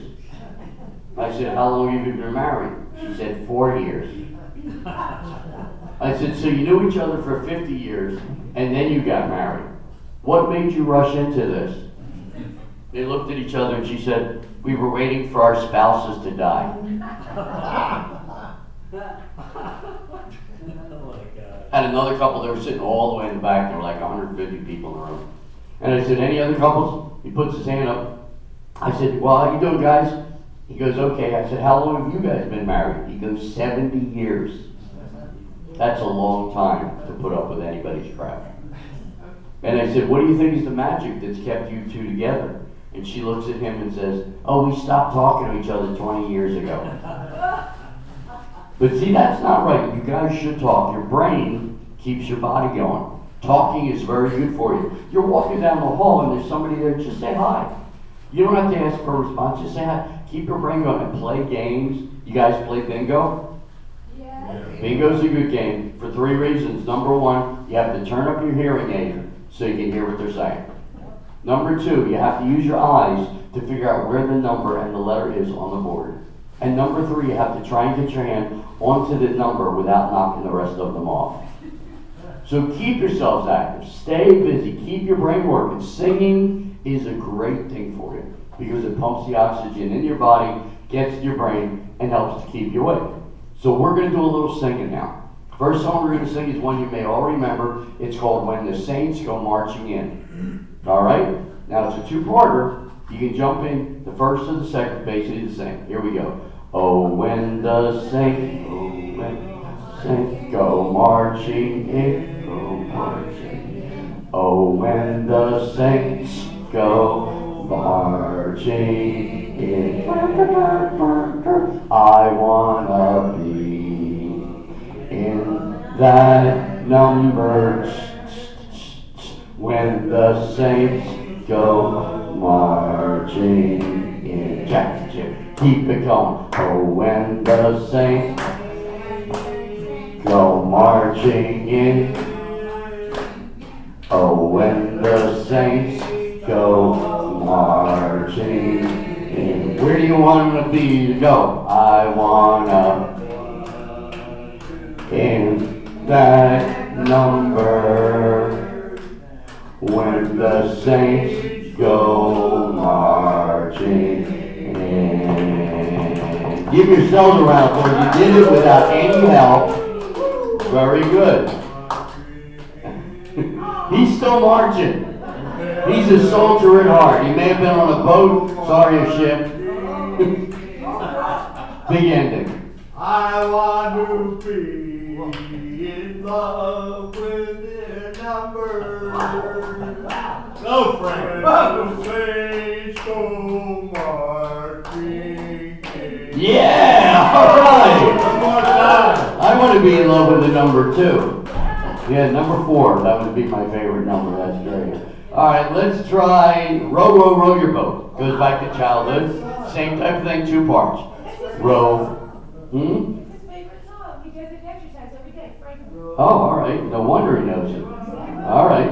I said, how long have you been married? She said, 4 years. I said, so you knew each other for 50 years, and then you got married. What made you rush into this? They looked at each other, and she said, we were waiting for our spouses to die. Had another couple that were sitting all the way in the back. There were like 150 people in the room. And I said, any other couples? He puts his hand up. I said, well, how you doing, guys? He goes, okay. I said, how long have you guys been married? He goes, 70 years. That's a long time to put up with anybody's crap. And I said, what do you think is the magic that's kept you two together? And she looks at him and says, oh, we stopped talking to each other 20 years ago. But see, that's not right. You guys should talk. Your brain keeps your body going. Talking is very good for you. You're walking down the hall and there's somebody there, just say hi. You don't have to ask for a response, just say hi. Keep your brain going and play games. You guys play bingo? Yeah. Bingo's a good game for 3 reasons. Number 1, you have to turn up your hearing aid so you can hear what they're saying. Number 2, you have to use your eyes to figure out where the number and the letter is on the board. And number 3, you have to try and get your hand onto the number without knocking the rest of them off. So keep yourselves active, stay busy, keep your brain working. Singing is a great thing for you because it pumps the oxygen in your body, gets to your brain, and helps to keep you awake. So we're going to do a little singing now. First song we're going to sing is one you may all remember. It's called When the Saints Go Marching In. All right? Now it's a 2-parter. You can jump in the first or the second, basically the same. Here we go. Oh, when the saints, go marching in, go marching in. Oh, when the saints go marching in. I wanna be in that number. When the saints go marching in. Jack, keep it going. Oh, when the saints go marching in. Oh, when the saints go marching in. Where do you want them to be to go? I wanna in that number. When the saints go marching in. Give yourselves a round of applause. You did it without any help. Very good. He's still marching. He's a soldier at heart. He may have been on a boat, sorry, a ship. Big ending. I want to be in love with their number. Go, Frank. The saints go marching in. Yeah, all right. One more time. I want to be in love with the number 2. Yeah, number 4. That would be my favorite number. That's great. All right, let's try row, row, row your boat. Goes back to childhood. Same type of thing, 2 parts. Row. It's his favorite song. He does it exercise every day. Frank. Oh, all right. No wonder he knows it. All right.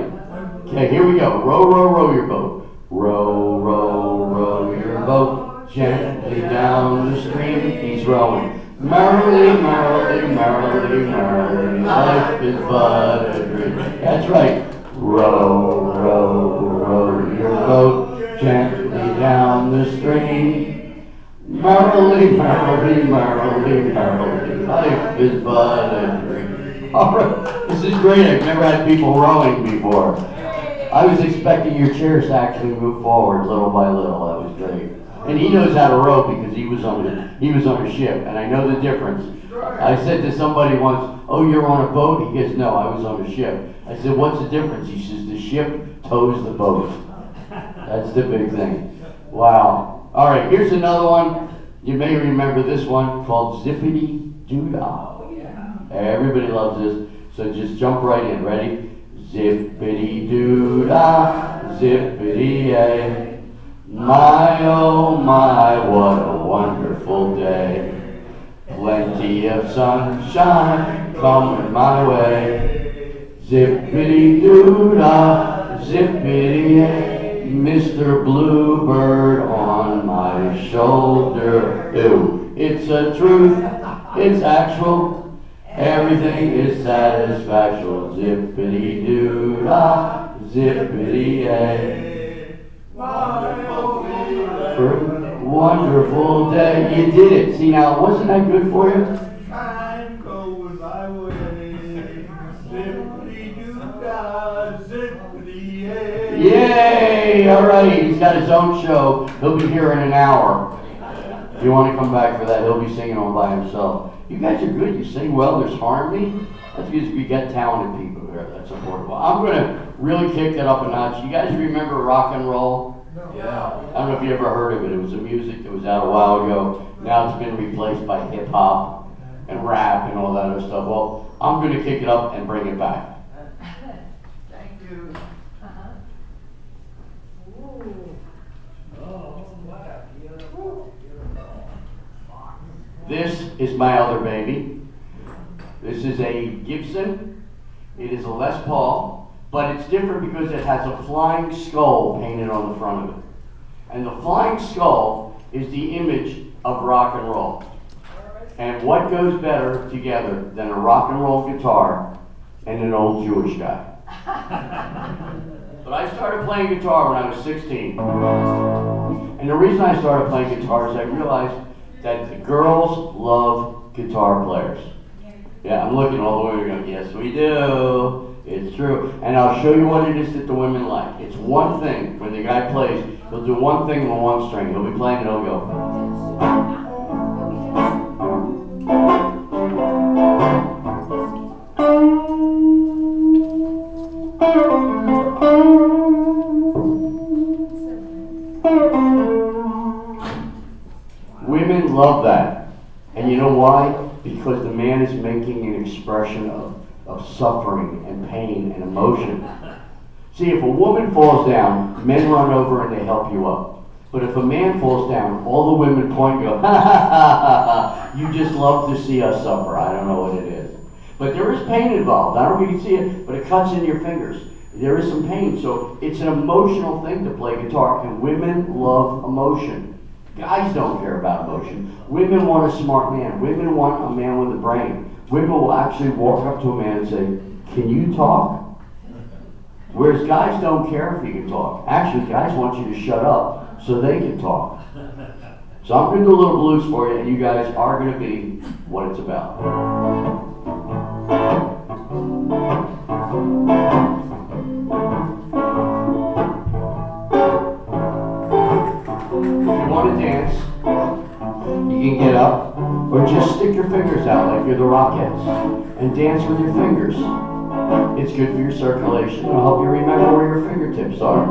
Okay, here we go. Row, row, row your boat. Row, row, row your boat gently down the stream. He's rowing. Merrily, merrily, merrily, merrily, life is but a dream. That's right. Row, row, row your boat gently down the stream. Merrily, merrily, merrily, merrily, life is but a dream. All right, this is great. I've never had people rowing before. I was expecting your chairs to actually move forward little by little. That was great. And he knows how to row because he was on a ship, and I know the difference. I said to somebody once, "Oh, you're on a boat?" He goes, "No, I was on a ship." I said, "What's the difference?" He says, "The ship tows the boat." That's the big thing. Wow. All right, here's another one. You may remember this one called Zippity Doo-Dah. Everybody loves this, so just jump right in. Ready? Zippity Doo-Dah, zippity-yay. My, oh my, what a wonderful day. Plenty of sunshine coming my way. Zippity-doo-dah, zippity-yay. Mr. Bluebird on my shoulder. Ew, it's a truth, it's actual. Everything is satisfactual. Zippity-doo-dah, zippity-yay. Wonderful day. You did it. See now, wasn't that good for you? Time goes my way. Zippity-doo-dah, zippity-yay. Yay! All right. He's got his own show. He'll be here in an hour. If you want to come back for that, he'll be singing all by himself. You guys are good. You sing well. There's harmony. That's because we get talented people here. That's important. Well, I'm going to really kick that up a notch. You guys remember rock and roll? No. Yeah. I don't know if you ever heard of it. It was a music that was out a while ago. Now it's been replaced by hip hop and rap and all that other stuff. Well, I'm going to kick it up and bring it back. Thank you. Oh, what a beautiful, beautiful box. This is my other baby. This is a Gibson. It is a Les Paul, but it's different because it has a flying skull painted on the front of it. And the flying skull is the image of rock and roll. And what goes better together than a rock and roll guitar and an old Jewish guy? But I started playing guitar when I was 16. And the reason I started playing guitar is I realized that the girls love guitar players. Yeah, I'm looking all the way going, yes we do. It's true. And I'll show you what it is that the women like. It's one thing. When the guy plays, he'll do one thing on one string. He'll be playing and he'll go. Women love that. And you know why? Because the man is making an expression of suffering and pain and emotion. See, if a woman falls down, men run over and they help you up. But if a man falls down, all the women point and go, ha ha ha ha ha, you just love to see us suffer. I don't know what it is. But there is pain involved. I don't know if you can see it, but it cuts in your fingers. There is some pain. So it's an emotional thing to play guitar, and women love emotion. Guys don't care about emotion. Women want a smart man. Women want a man with a brain. Women will actually walk up to a man and say, can you talk? Whereas guys don't care if you can talk. Actually, guys want you to shut up so they can talk. So I'm going to do a little blues for you, and you guys are going to be what it's about. If you want to dance, you can get up or just stick your fingers out like you're the Rockettes and dance with your fingers. It's good for your circulation. It'll help you remember where your fingertips are.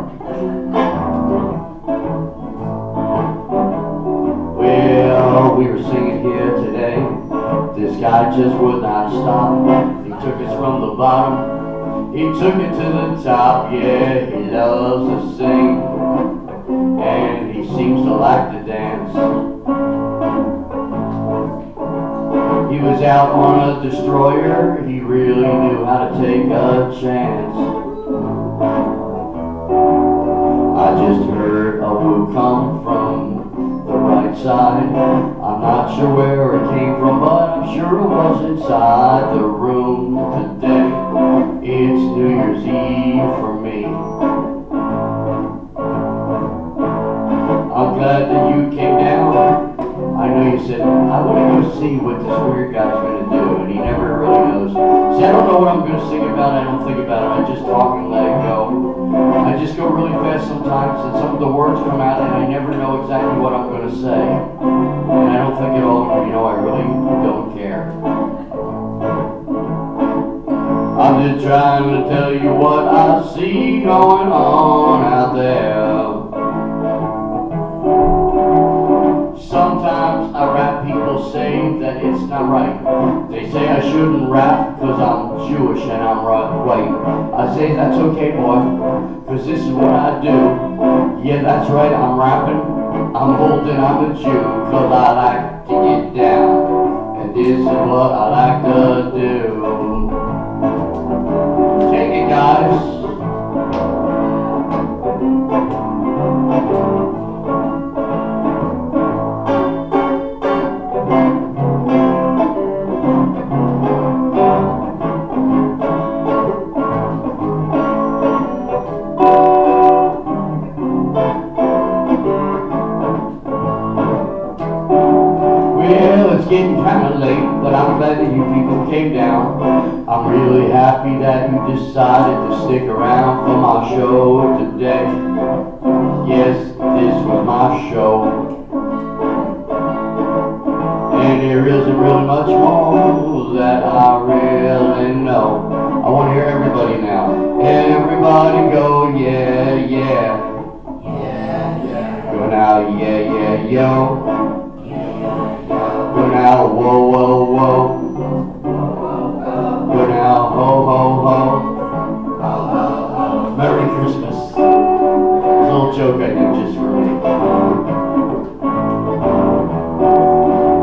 Well, we were singing here today. This guy just would not stop. He took us from the bottom. He took it to the top. Yeah, he loves to sing. And he seems to like to dance. He was out on a destroyer. He really knew how to take a chance. I just heard a woo come from the right side. I'm not sure where it came from, but I'm sure it was inside the room today. It's New Year's Eve for me. I'm glad that you came down. I know you said, I want to go see what this weird guy's going to do, and he never really knows. See, I don't know what I'm going to sing about, I don't think about it, I just talk and let it go. I just go really fast sometimes, and some of the words come out, and I never know exactly what I'm going to say. And I don't think at all, you know, I really don't care. I'm just trying to tell you what I see going on out there. Sometimes I rap, people say that it's not right. They say I shouldn't rap because I'm Jewish and I'm white. I say that's okay, boy, because this is what I do. Yeah, that's right, I'm rapping, I'm old and I'm a Jew, because I like to get down, and this is what I like to do. Take it, guys. It's getting kind of late, but I'm glad that you people came down. I'm really happy that you decided to stick around for my show today. Yes, this was my show. And there isn't really much more that I really know. I want to hear everybody now. Everybody go, yeah, yeah. Yeah, yeah. Go now, yeah, yeah, yo. Go now, whoa, whoa, whoa. Go now, ho, ho, ho. Merry Christmas. It's a little joke I did just for me.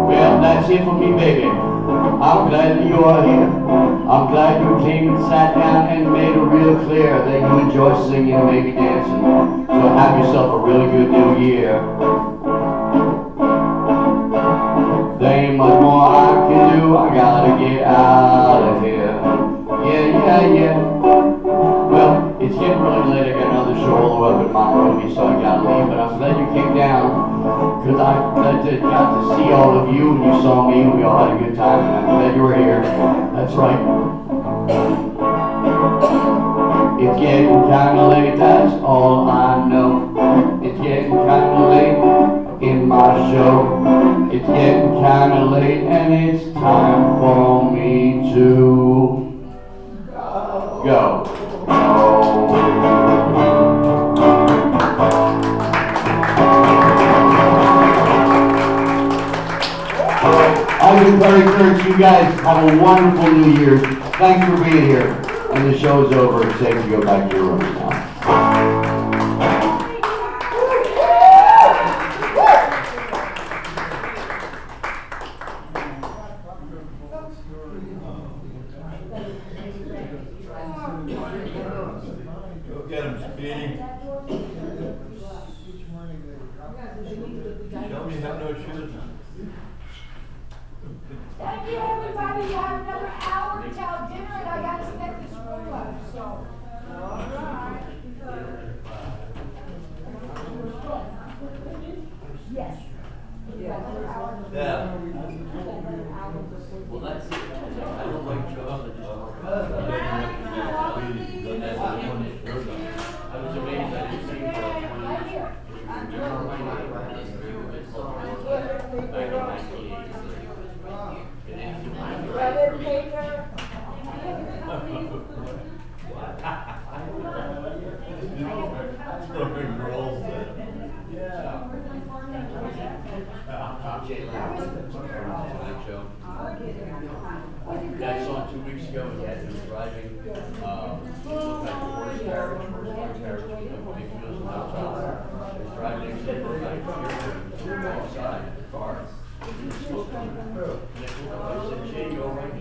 Well, that's it for me, baby. I'm glad that you are here. I'm glad you came and sat down and made it real clear that you enjoy singing and maybe dancing. So have yourself a really good new year. There ain't much more I can do. I gotta get out of here. Yeah, yeah, yeah. Well, it's getting really late. I got another show all the way up at Monrovia, so I gotta leave. But I'm glad you came down. Because I got to see all of you, and you saw me, and we all had a good time, and I'm glad you were here. That's right. It's getting kind of late, that's all I know. It's getting kind of late in my show. It's getting kind of late, and it's time for me to go. I would very Kurtz, you guys have a wonderful New Year's. Thanks for being here. And the show is over. It's safe to go back to your rooms now. Go get him, Speedy. Show me you have no shoes on. Thank you, everybody. You have another hour till dinner, and I gotta set this room up, so. All right. Yes. Yeah. Well, that's it. I don't like chocolate. I was amazed I didn't see it for 20 years. I saw him 2 weeks ago, and he had been driving, it looked like a horse carriage with big wheels and outside. He was driving next to the outside of the car. And I said, Jay, you all right?